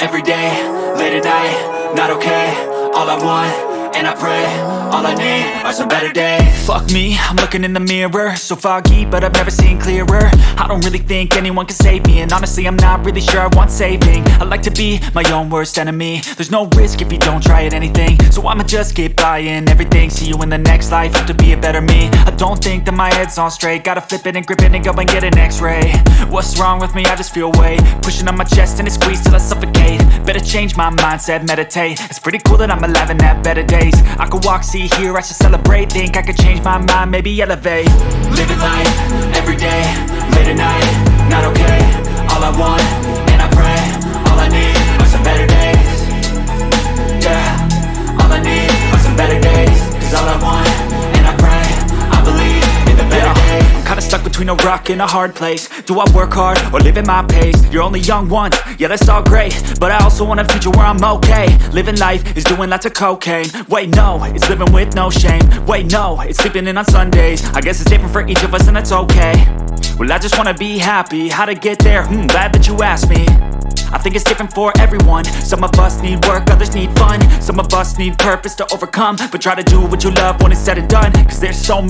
every day, late at night, not okay. All I want, and I pray, all I need are some better days. Fuck me, I'm looking in the mirror, so foggy, but I've never seen clearer. I don't really think anyone can save me, and honestly I'm not really sure I want saving. I like to be my own worst enemy. There's no risk if you don't try at anything, so I'ma just keep buying everything. See you in the next life, have to be a better me. I don't think that my head's on straight, gotta flip it and grip it and go and get an x-ray. What's wrong with me? I just feel weight pushing on my chest and it squeezes till I suffocate. Better change my mindset, meditate. It's pretty cool that I'm alive and have better days. I could walk, see, hear, I should celebrate. Think I could change my mind, maybe elevate. Living life, every day, late at night, not okay. All I want, and I pray, all I need are some better days. Yeah, all I need are some better days. Cause all I want, and I pray, I believe in the better days. I'm kinda stuck between a rock and a hard place. Do I work hard or live at my pace? You're only young once, yeah that's all great, but I also want a future where I'm okay. Living life is doing lots of cocaine. Wait no, it's living with no shame. Wait no, it's sleeping in on Sundays. I guess it's different for each of us and that's okay. Well I just wanna be happy, how to get there? Glad that you asked me. I think it's different for everyone. Some of us need work, others need fun. Some of us need purpose to overcome, but try to do what you love when it's said and done. Cause there's so many